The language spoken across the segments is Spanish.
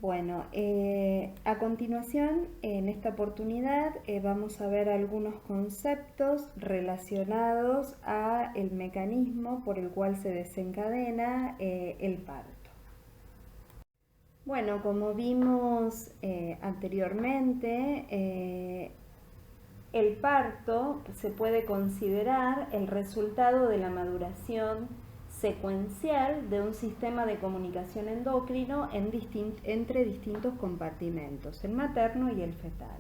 Bueno, a continuación, en esta oportunidad, vamos a ver algunos conceptos relacionados a el mecanismo por el cual se desencadena el parto. Bueno, como vimos anteriormente, el parto se puede considerar el resultado de la maduración secuencial de un sistema de comunicación endocrino entre distintos compartimentos, el materno y el fetal.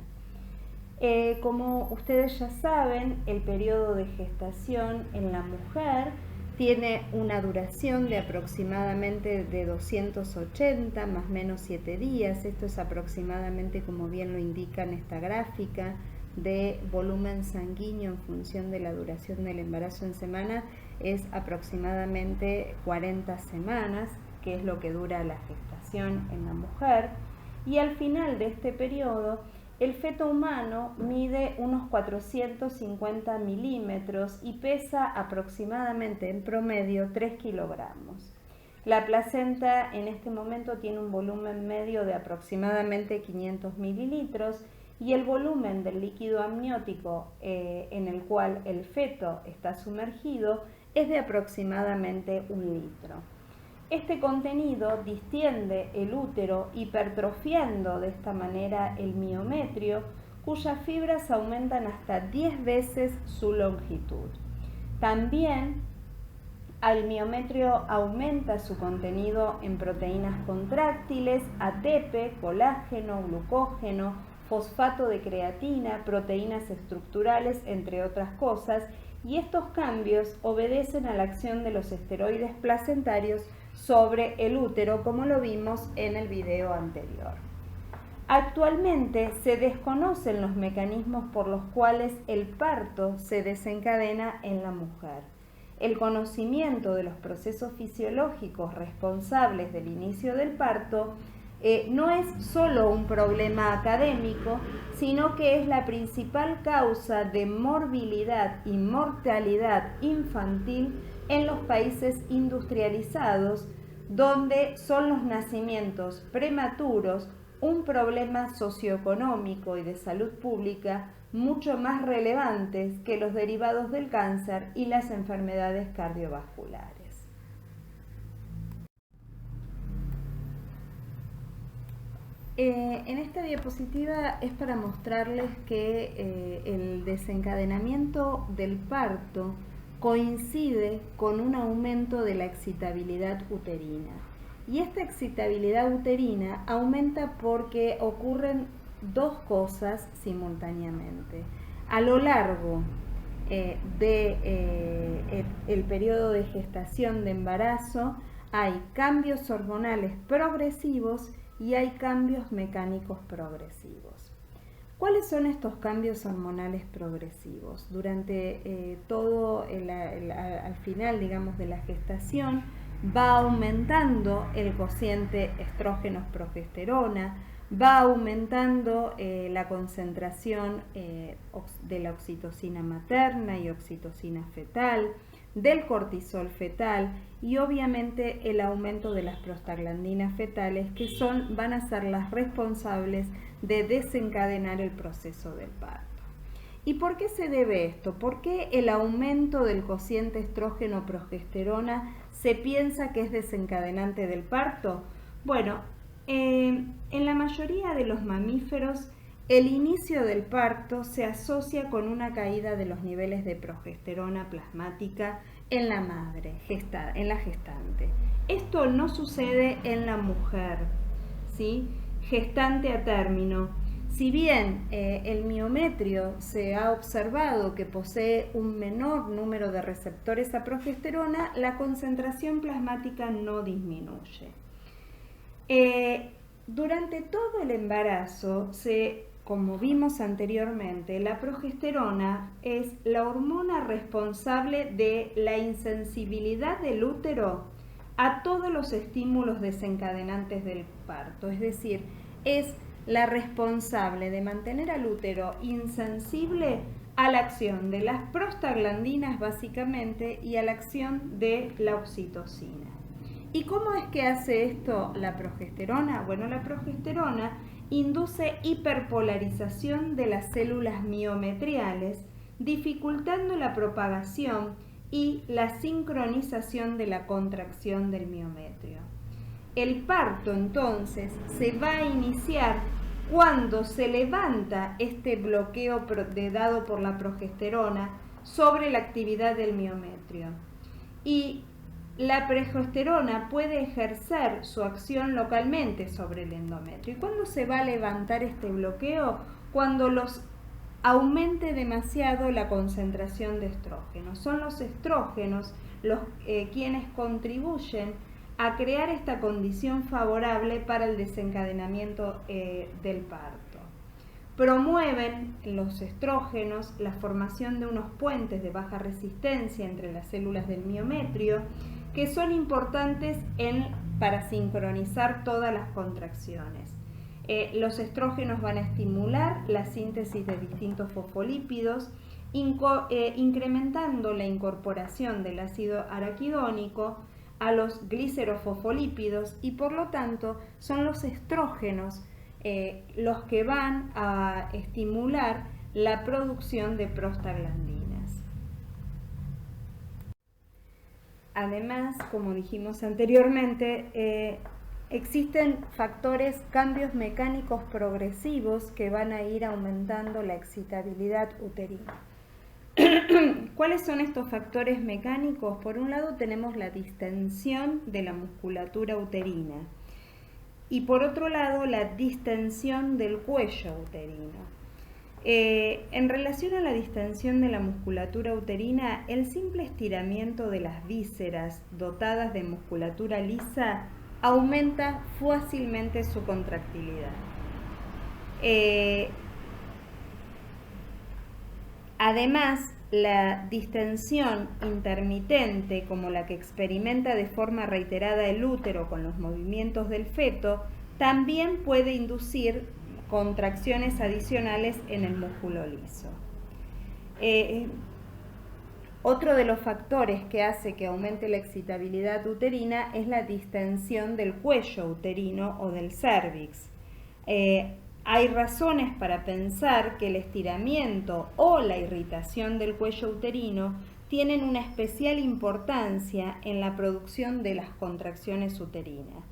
Como ustedes ya saben, el periodo de gestación en la mujer tiene una duración de aproximadamente de 280 más o menos 7 días. Esto es aproximadamente, como bien lo indica en esta gráfica, de volumen sanguíneo en función de la duración del embarazo en semana, es aproximadamente 40 semanas, que es lo que dura la gestación en la mujer. Y al final de este periodo, el feto humano mide unos 450 milímetros y pesa aproximadamente en promedio 3 kilogramos. La placenta en este momento tiene un volumen medio de aproximadamente 500 mililitros y el volumen del líquido amniótico en el cual el feto está sumergido es de aproximadamente 1 litro. Este contenido distiende el útero hipertrofiando de esta manera el miometrio, cuyas fibras aumentan hasta 10 veces su longitud. También el miometrio aumenta su contenido en proteínas contráctiles, ATP, colágeno, glucógeno, fosfato de creatina, proteínas estructurales, entre otras cosas, y estos cambios obedecen a la acción de los esteroides placentarios sobre el útero, como lo vimos en el video anterior. Actualmente se desconocen los mecanismos por los cuales el parto se desencadena en la mujer. El conocimiento de los procesos fisiológicos responsables del inicio del parto no es solo un problema académico, sino que es la principal causa de morbilidad y mortalidad infantil en los países industrializados, donde son los nacimientos prematuros un problema socioeconómico y de salud pública mucho más relevantes que los derivados del cáncer y las enfermedades cardiovasculares. En esta diapositiva es para mostrarles que el desencadenamiento del parto coincide con un aumento de la excitabilidad uterina. Y esta excitabilidad uterina aumenta porque ocurren dos cosas simultáneamente. A lo largo del periodo de gestación de embarazo hay cambios hormonales progresivos y hay cambios mecánicos progresivos. ¿Cuáles son estos cambios hormonales progresivos? Durante todo al final, digamos, de la gestación, va aumentando el cociente estrógenos-progesterona, va aumentando la concentración de la oxitocina materna y oxitocina fetal, del cortisol fetal y obviamente el aumento de las prostaglandinas fetales, que van a ser las responsables de desencadenar el proceso del parto. ¿Y por qué se debe esto? ¿Por qué el aumento del cociente estrógeno-progesterona se piensa que es desencadenante del parto? Bueno, en la mayoría de los mamíferos el inicio del parto se asocia con una caída de los niveles de progesterona plasmática en la madre, en la gestante. Esto no sucede en la mujer, ¿sí? Gestante a término. Si bien el miometrio se ha observado que posee un menor número de receptores a progesterona, la concentración plasmática no disminuye. Durante todo el embarazo, como vimos anteriormente, la progesterona es la hormona responsable de la insensibilidad del útero a todos los estímulos desencadenantes del parto, es decir, es la responsable de mantener al útero insensible a la acción de las prostaglandinas básicamente y a la acción de la oxitocina. ¿Y cómo es que hace esto la progesterona? Bueno, la progesterona induce hiperpolarización de las células miometriales, dificultando la propagación y la sincronización de la contracción del miometrio. El parto entonces se va a iniciar cuando se levanta este bloqueo dado por la progesterona sobre la actividad del miometrio. Y la progesterona puede ejercer su acción localmente sobre el endometrio. ¿Y cuándo se va a levantar este bloqueo? Cuando aumente demasiado la concentración de estrógenos. Son los estrógenos quienes contribuyen a crear esta condición favorable para el desencadenamiento del parto. Promueven los estrógenos la formación de unos puentes de baja resistencia entre las células del miometrio que son importantes para sincronizar todas las contracciones. Los estrógenos van a estimular la síntesis de distintos fosfolípidos, incrementando la incorporación del ácido araquidónico a los glicerofosfolípidos, y por lo tanto son los estrógenos los que van a estimular la producción de prostaglandinas. Además, como dijimos anteriormente, existen cambios mecánicos progresivos que van a ir aumentando la excitabilidad uterina. ¿Cuáles son estos factores mecánicos? Por un lado tenemos la distensión de la musculatura uterina y por otro lado la distensión del cuello uterino. En relación a la distensión de la musculatura uterina, el simple estiramiento de las vísceras dotadas de musculatura lisa aumenta fácilmente su contractilidad. Además, la distensión intermitente, como la que experimenta de forma reiterada el útero con los movimientos del feto, también puede inducir contracciones adicionales en el músculo liso. Otro de los factores que hace que aumente la excitabilidad uterina es la distensión del cuello uterino o del cérvix. Hay razones para pensar que el estiramiento o la irritación del cuello uterino tienen una especial importancia en la producción de las contracciones uterinas.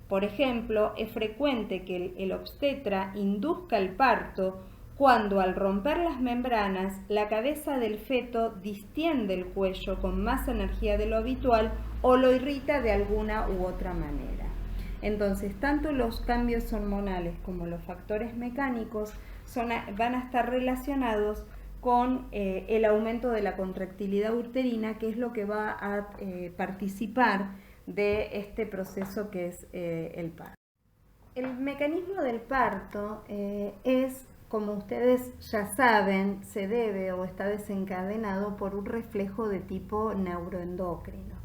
Por ejemplo, es frecuente que el obstetra induzca el parto cuando al romper las membranas la cabeza del feto distiende el cuello con más energía de lo habitual o lo irrita de alguna u otra manera. Entonces, tanto los cambios hormonales como los factores mecánicos van a estar relacionados con el aumento de la contractilidad uterina, que es lo que va a participar de este proceso que es el parto. El mecanismo del parto es, como ustedes ya saben, se debe o está desencadenado por un reflejo de tipo neuroendocrino.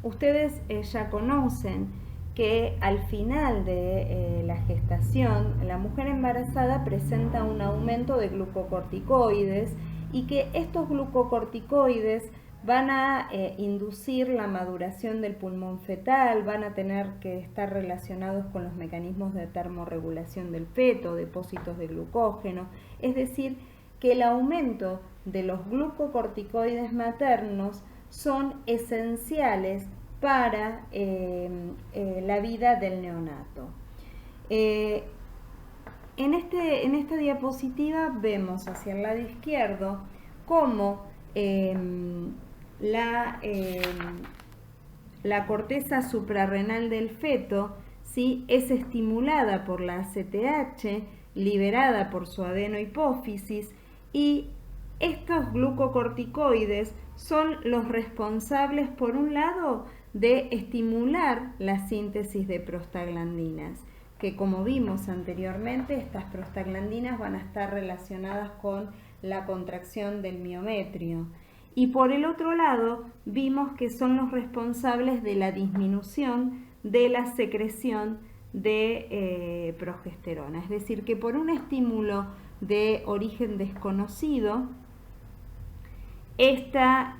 Ustedes ya conocen que al final de la gestación la mujer embarazada presenta un aumento de glucocorticoides y que estos glucocorticoides van a inducir la maduración del pulmón fetal, van a tener que estar relacionados con los mecanismos de termorregulación del feto, depósitos de glucógeno, es decir, que el aumento de los glucocorticoides maternos son esenciales para la vida del neonato. En esta diapositiva vemos hacia el lado izquierdo cómo la corteza suprarrenal del feto, ¿sí?, es estimulada por la ACTH, liberada por su adenohipófisis, y estos glucocorticoides son los responsables, por un lado, de estimular la síntesis de prostaglandinas, que como vimos anteriormente, estas prostaglandinas van a estar relacionadas con la contracción del miometrio. Y por el otro lado, vimos que son los responsables de la disminución de la secreción de progesterona. Es decir, que por un estímulo de origen desconocido, esta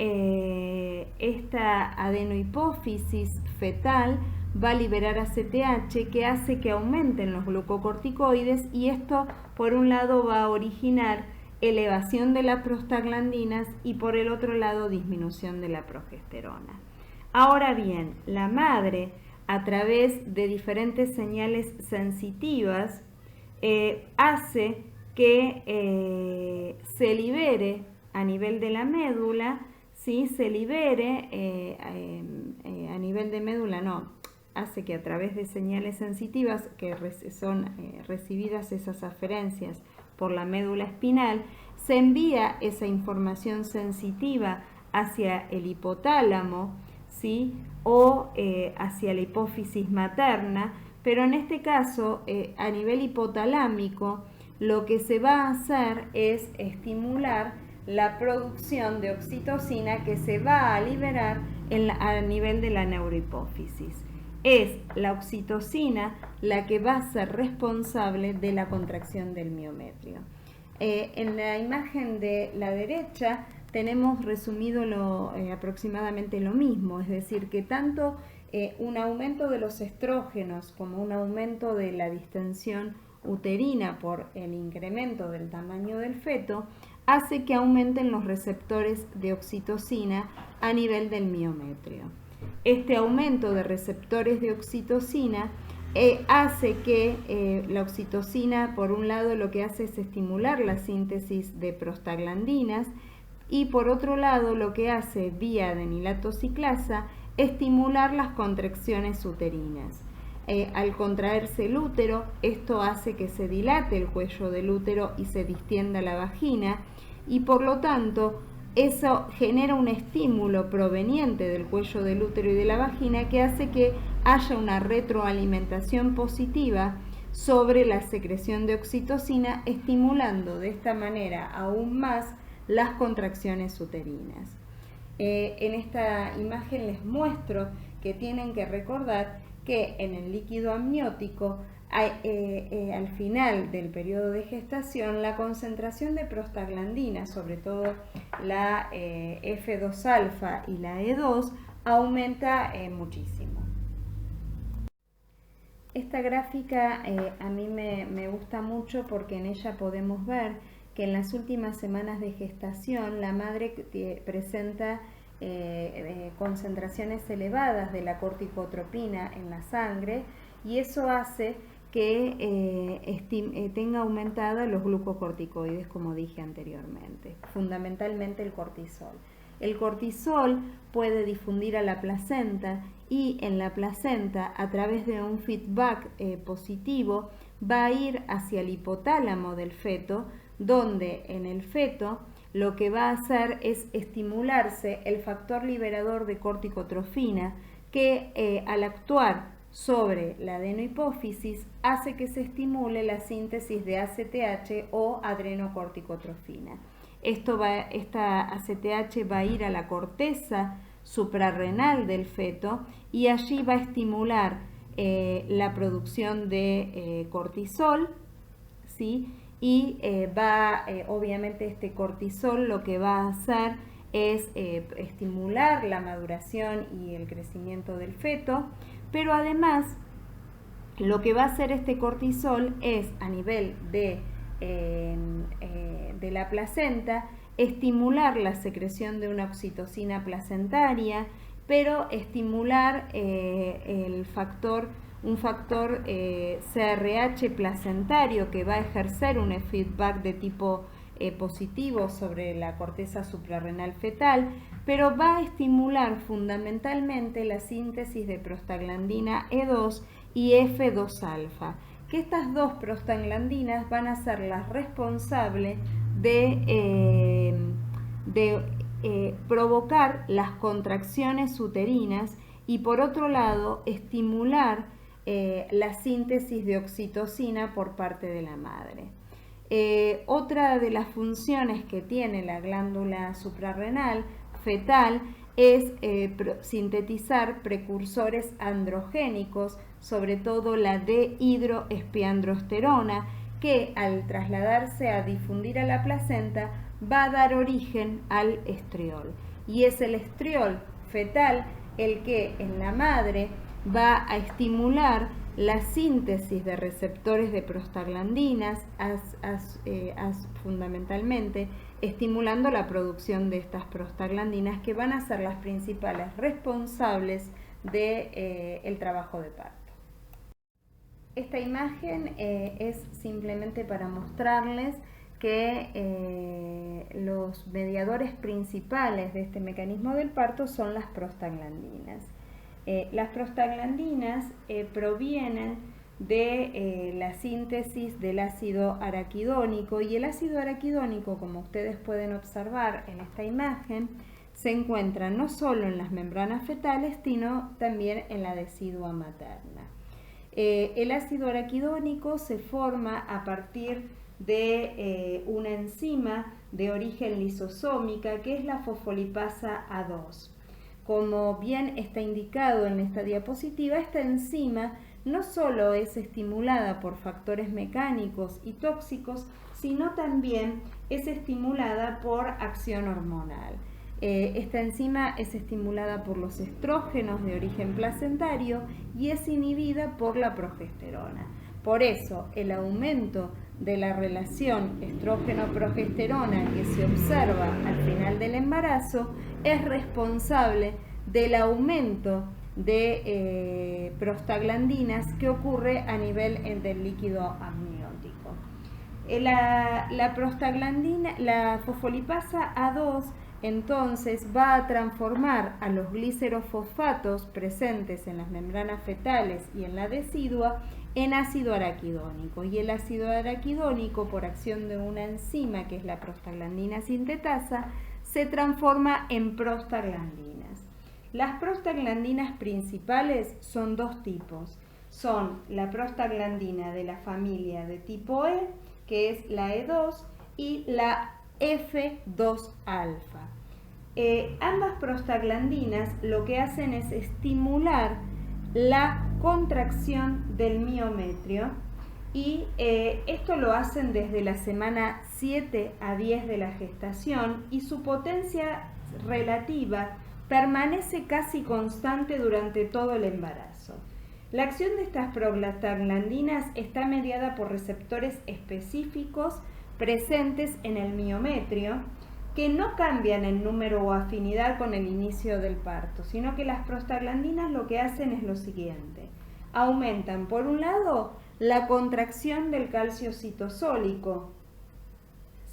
adenohipófisis fetal va a liberar ACTH, que hace que aumenten los glucocorticoides, y esto por un lado va a originar elevación de las prostaglandinas y por el otro lado disminución de la progesterona. Ahora bien, la madre, a través de diferentes señales sensitivas, hace que se libere a nivel de la médula, ¿sí? Se libere a nivel de médula, no, hace que a través de señales sensitivas que son recibidas esas aferencias por la médula espinal, se envía esa información sensitiva hacia el hipotálamo, ¿sí? O hacia la hipófisis materna, pero en este caso, a nivel hipotalámico, lo que se va a hacer es estimular la producción de oxitocina que se va a liberar a nivel de la neurohipófisis. Es la oxitocina la que va a ser responsable de la contracción del miometrio. En la imagen de la derecha tenemos resumido aproximadamente lo mismo, es decir, que tanto un aumento de los estrógenos como un aumento de la distensión uterina por el incremento del tamaño del feto hace que aumenten los receptores de oxitocina a nivel del miometrio. Este aumento de receptores de oxitocina hace que la oxitocina, por un lado, lo que hace es estimular la síntesis de prostaglandinas, y por otro lado lo que hace vía adenilato ciclasa, estimular las contracciones uterinas. Al contraerse el útero, esto hace que se dilate el cuello del útero y se distienda la vagina, y por lo tanto eso genera un estímulo proveniente del cuello del útero y de la vagina que hace que haya una retroalimentación positiva sobre la secreción de oxitocina, estimulando de esta manera aún más las contracciones uterinas. En esta imagen les muestro que tienen que recordar que en el líquido amniótico, al final del periodo de gestación, la concentración de prostaglandina, sobre todo la F2-alfa y la E2, aumenta muchísimo. Esta gráfica a mí me gusta mucho porque en ella podemos ver que en las últimas semanas de gestación la madre presenta concentraciones elevadas de la corticotropina en la sangre, y eso hace que tenga aumentada los glucocorticoides, como dije anteriormente, fundamentalmente el cortisol. El cortisol puede difundir a la placenta, y en la placenta, a través de un feedback positivo, va a ir hacia el hipotálamo del feto, donde en el feto lo que va a hacer es estimularse el factor liberador de corticotrofina, que al actuar sobre la adenohipófisis hace que se estimule la síntesis de ACTH o adrenocorticotrofina. Esta ACTH va a ir a la corteza suprarrenal del feto, y allí va a estimular la producción de cortisol, ¿sí? Y obviamente este cortisol lo que va a hacer es estimular la maduración y el crecimiento del feto, pero además lo que va a hacer este cortisol es, a nivel de la placenta, estimular la secreción de una oxitocina placentaria, pero estimular un factor CRH placentario que va a ejercer un feedback de tipo positivo sobre la corteza suprarrenal fetal, pero va a estimular fundamentalmente la síntesis de prostaglandina E2 y F2-alfa, que estas dos prostaglandinas van a ser las responsables de provocar las contracciones uterinas, y por otro lado estimular la síntesis de oxitocina por parte de la madre. Otra de las funciones que tiene la glándula suprarrenal fetal es sintetizar precursores androgénicos, sobre todo la dehidroespiandrosterona, que al trasladarse a difundir a la placenta va a dar origen al estriol. Y es el estriol fetal el que en la madre va a estimular la síntesis de receptores de prostaglandinas, fundamentalmente estimulando la producción de estas prostaglandinas que van a ser las principales responsables del trabajo de parto. Esta imagen es simplemente para mostrarles que los mediadores principales de este mecanismo del parto son las prostaglandinas. Las prostaglandinas provienen de la síntesis del ácido araquidónico, y el ácido araquidónico, como ustedes pueden observar en esta imagen, se encuentra no solo en las membranas fetales, sino también en la decidua materna. El ácido araquidónico se forma a partir de una enzima de origen lisosómica que es la fosfolipasa A2. Como bien está indicado en esta diapositiva, esta enzima no solo es estimulada por factores mecánicos y tóxicos, sino también es estimulada por acción hormonal. Esta enzima es estimulada por los estrógenos de origen placentario y es inhibida por la progesterona. Por eso, el aumento de la relación estrógeno-progesterona que se observa al final del embarazo es responsable del aumento de prostaglandinas que ocurre a nivel del líquido amniótico. La prostaglandina, la fosfolipasa A2, entonces va a transformar a los glicerofosfatos presentes en las membranas fetales y en la decidua en ácido araquidónico, y el ácido araquidónico, por acción de una enzima que es la prostaglandina sintetasa, se transforma en prostaglandinas. Las prostaglandinas principales son dos tipos. Son la prostaglandina de la familia de tipo E, que es la E2, y la F2-alfa. Ambas prostaglandinas lo que hacen es estimular la contracción del miometrio, y esto lo hacen desde la semana 7 a 10 de la gestación, y su potencia relativa permanece casi constante durante todo el embarazo. La acción de estas prostaglandinas está mediada por receptores específicos presentes en el miometrio, que no cambian en número o afinidad con el inicio del parto, sino que las prostaglandinas lo que hacen es lo siguiente: aumentan, por un lado, la contracción del calcio citosólico,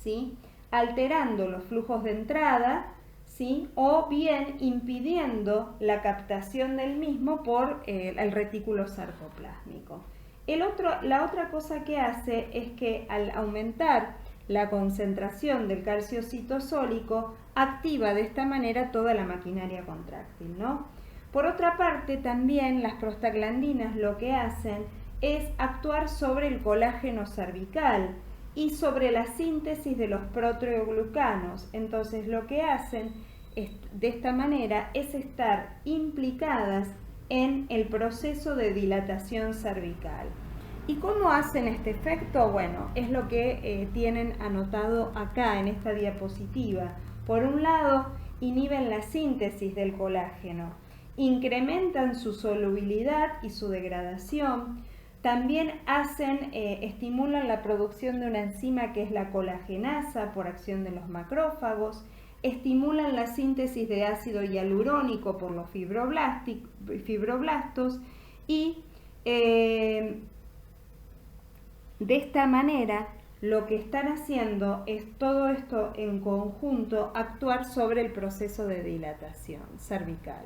¿sí?, alterando los flujos de entrada, ¿sí?, o bien impidiendo la captación del mismo por el retículo sarcoplásmico. La otra cosa que hace es que al aumentar la concentración del calcio citosólico, activa de esta manera toda la maquinaria contráctil, ¿no? Por otra parte, también las prostaglandinas lo que hacen es actuar sobre el colágeno cervical y sobre la síntesis de los proteoglucanos. Entonces, lo que hacen de esta manera es estar implicadas en el proceso de dilatación cervical. ¿Y cómo hacen este efecto? Bueno, es lo que tienen anotado acá en esta diapositiva. Por un lado, inhiben la síntesis del colágeno, incrementan su solubilidad y su degradación, también estimulan la producción de una enzima que es la colagenasa por acción de los macrófagos, estimulan la síntesis de ácido hialurónico por los fibroblastos y de esta manera lo que están haciendo es todo esto en conjunto actuar sobre el proceso de dilatación cervical.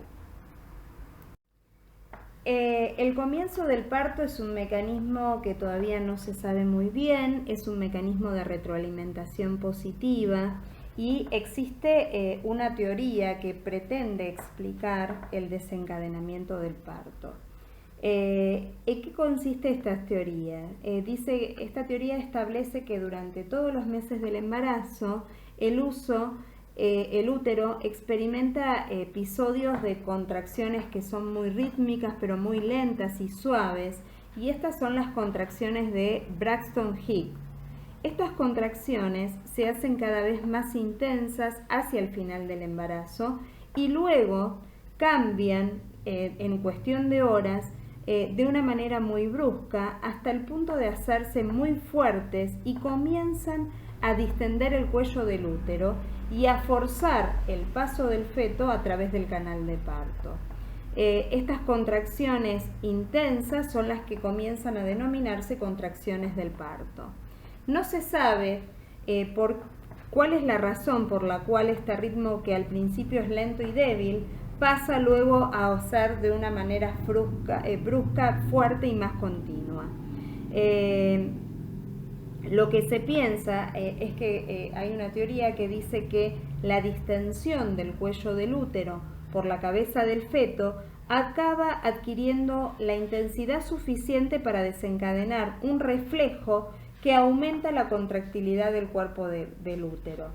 El comienzo del parto es un mecanismo que todavía no se sabe muy bien, es un mecanismo de retroalimentación positiva y existe una teoría que pretende explicar el desencadenamiento del parto. ¿En qué consiste esta teoría? Esta teoría establece que durante todos los meses del embarazo el útero experimenta episodios de contracciones que son muy rítmicas pero muy lentas y suaves, y estas son las contracciones de Braxton Hicks. Estas contracciones se hacen cada vez más intensas hacia el final del embarazo y luego cambian en cuestión de horas de una manera muy brusca hasta el punto de hacerse muy fuertes y comienzan a distender el cuello del útero y a forzar el paso del feto a través del canal de parto. Estas contracciones intensas son las que comienzan a denominarse contracciones del parto. No se sabe cuál es la razón por la cual este ritmo, que al principio es lento y débil, pasa luego a ser de una manera brusca, fuerte y más continua. Lo que se piensa es que hay una teoría que dice que la distensión del cuello del útero por la cabeza del feto acaba adquiriendo la intensidad suficiente para desencadenar un reflejo que aumenta la contractilidad del cuerpo del útero.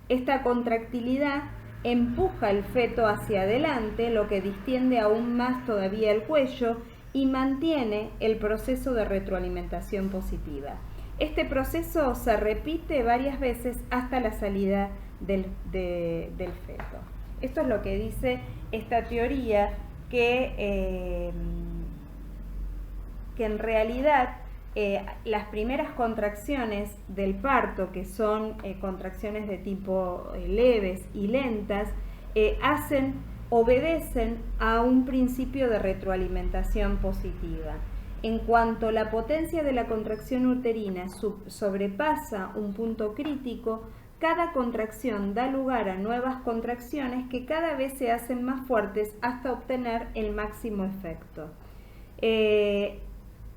Esta contractilidad empuja el feto hacia adelante, lo que distiende aún más todavía el cuello y mantiene el proceso de retroalimentación positiva. Este proceso se repite varias veces hasta la salida del feto. Esto es lo que dice esta teoría, que en realidad las primeras contracciones del parto, que son contracciones de tipo leves y lentas, obedecen a un principio de retroalimentación positiva. En cuanto la potencia de la contracción uterina sobrepasa un punto crítico, cada contracción da lugar a nuevas contracciones que cada vez se hacen más fuertes hasta obtener el máximo efecto.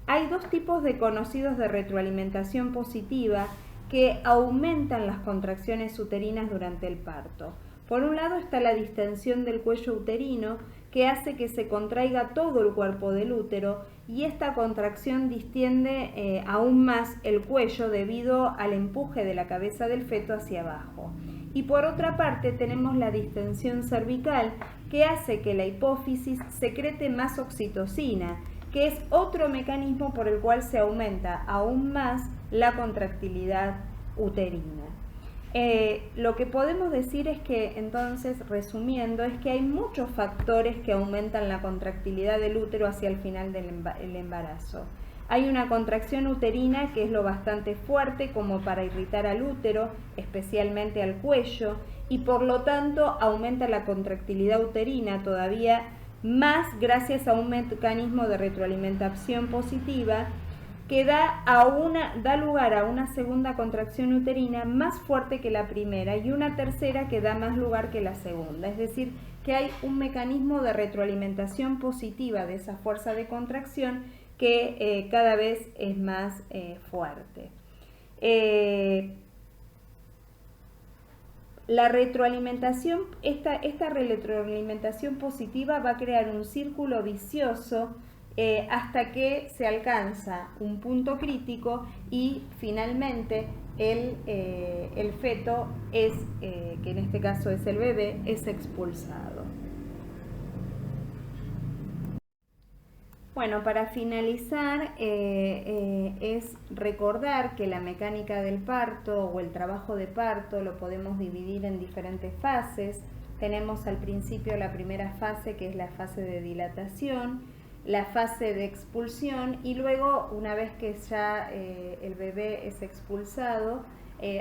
Hay dos tipos de conocidos de retroalimentación positiva que aumentan las contracciones uterinas durante el parto. Por un lado está la distensión del cuello uterino, que hace que se contraiga todo el cuerpo del útero, y esta contracción distiende aún más el cuello debido al empuje de la cabeza del feto hacia abajo. Y por otra parte tenemos la distensión cervical, que hace que la hipófisis secrete más oxitocina, que es otro mecanismo por el cual se aumenta aún más la contractilidad uterina. Lo que podemos decir es que, entonces, resumiendo, es que hay muchos factores que aumentan la contractilidad del útero hacia el final del embarazo. Hay una contracción uterina que es lo bastante fuerte como para irritar al útero, especialmente al cuello, y por lo tanto aumenta la contractilidad uterina todavía más gracias a un mecanismo de retroalimentación positiva que da lugar a una segunda contracción uterina más fuerte que la primera y una tercera que da más lugar que la segunda. Es decir, que hay un mecanismo de retroalimentación positiva de esa fuerza de contracción que cada vez es más fuerte. La retroalimentación, esta retroalimentación positiva va a crear un círculo vicioso hasta que se alcanza un punto crítico y finalmente el feto que en este caso es el bebé, es expulsado. Bueno, para finalizar es recordar que la mecánica del parto o el trabajo de parto lo podemos dividir en diferentes fases. Tenemos al principio la primera fase, que es la fase de dilatación, la fase de expulsión, y luego, una vez que ya el bebé es expulsado,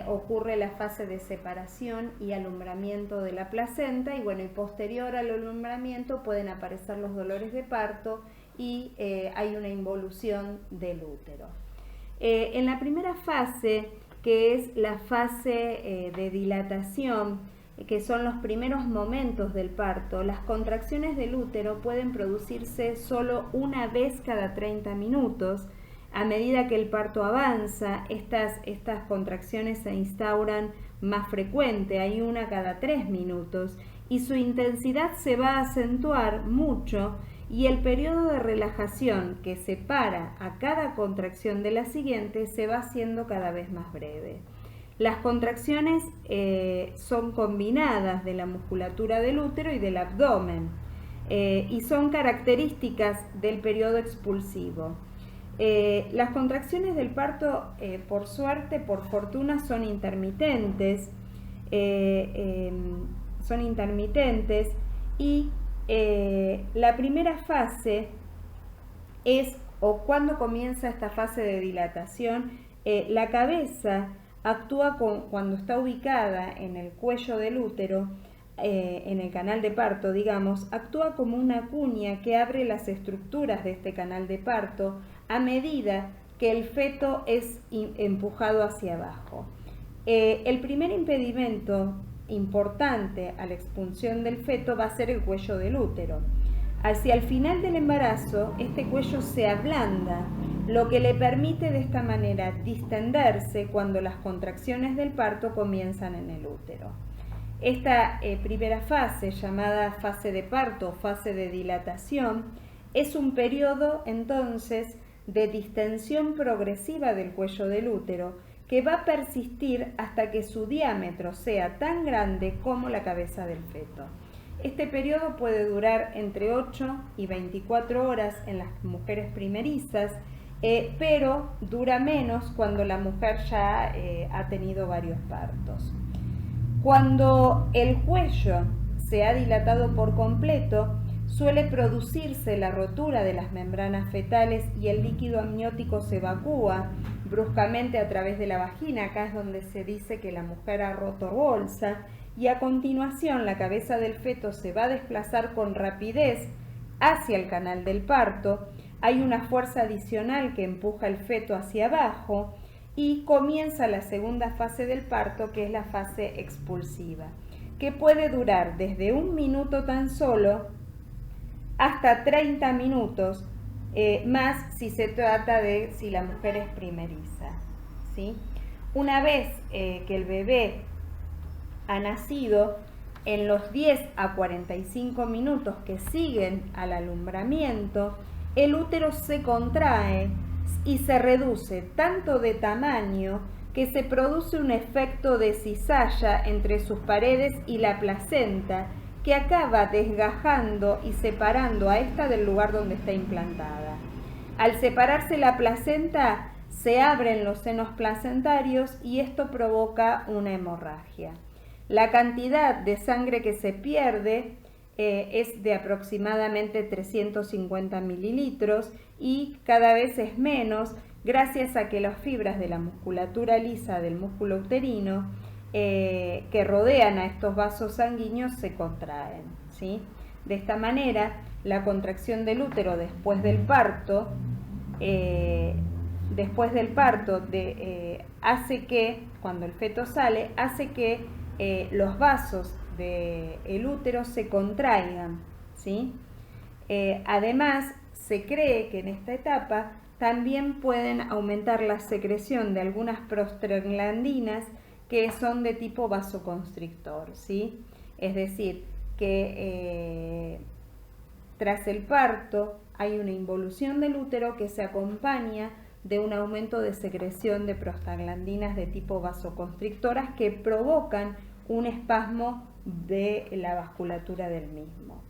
ocurre la fase de separación y alumbramiento de la placenta, y bueno, y posterior al alumbramiento pueden aparecer los dolores de parto y hay una involución del útero. En la primera fase, que es la fase de dilatación, que son los primeros momentos del parto, las contracciones del útero pueden producirse solo una vez cada 30 minutos. A medida que el parto avanza, estas contracciones se instauran más frecuente, hay una cada 3 minutos, y su intensidad se va a acentuar mucho, y el periodo de relajación que separa a cada contracción de la siguiente se va haciendo cada vez más breve. Las contracciones son combinadas de la musculatura del útero y del abdomen y son características del periodo expulsivo. Las contracciones del parto, por suerte, por fortuna, son intermitentes. Y la primera fase es, o cuando comienza esta fase de dilatación, la cabeza actúa cuando está ubicada en el cuello del útero, en el canal de parto, digamos, actúa como una cuña que abre las estructuras de este canal de parto a medida que el feto es empujado hacia abajo. El primer impedimento importante a la expulsión del feto va a ser el cuello del útero. Hacia el final del embarazo, este cuello se ablanda, lo que le permite de esta manera distenderse cuando las contracciones del parto comienzan en el útero. Esta primera fase, llamada fase de parto o fase de dilatación, es un periodo entonces de distensión progresiva del cuello del útero que va a persistir hasta que su diámetro sea tan grande como la cabeza del feto. Este periodo puede durar entre 8 y 24 horas en las mujeres primerizas, pero dura menos cuando la mujer ya ha tenido varios partos. Cuando el cuello se ha dilatado por completo, suele producirse la rotura de las membranas fetales y el líquido amniótico se evacúa bruscamente a través de la vagina. Acá es donde se dice que la mujer ha roto bolsa, y a continuación la cabeza del feto se va a desplazar con rapidez hacia el canal del parto. Hay una fuerza adicional que empuja el feto hacia abajo y comienza la segunda fase del parto, que es la fase expulsiva, que puede durar desde 1 minuto tan solo hasta 30 minutos, más si se trata de si la mujer es primeriza, ¿sí? Una vez que el bebé ha nacido, en los 10 a 45 minutos que siguen al alumbramiento, el útero se contrae y se reduce tanto de tamaño que se produce un efecto de cizalla entre sus paredes y la placenta, que acaba desgajando y separando a esta del lugar donde está implantada. Al separarse la placenta, se abren los senos placentarios y esto provoca una hemorragia. La cantidad de sangre que se pierde es de aproximadamente 350 mililitros y cada vez es menos gracias a que las fibras de la musculatura lisa del músculo uterino que rodean a estos vasos sanguíneos se contraen, ¿sí? De esta manera, la contracción del útero después del parto, hace que, cuando el feto sale, hace que los vasos del útero se contraigan, ¿sí? Además, se cree que en esta etapa también pueden aumentar la secreción de algunas prostaglandinas que son de tipo vasoconstrictor, ¿sí? Es decir, que tras el parto hay una involución del útero que se acompaña de un aumento de secreción de prostaglandinas de tipo vasoconstrictoras que provocan un espasmo de la vasculatura del mismo.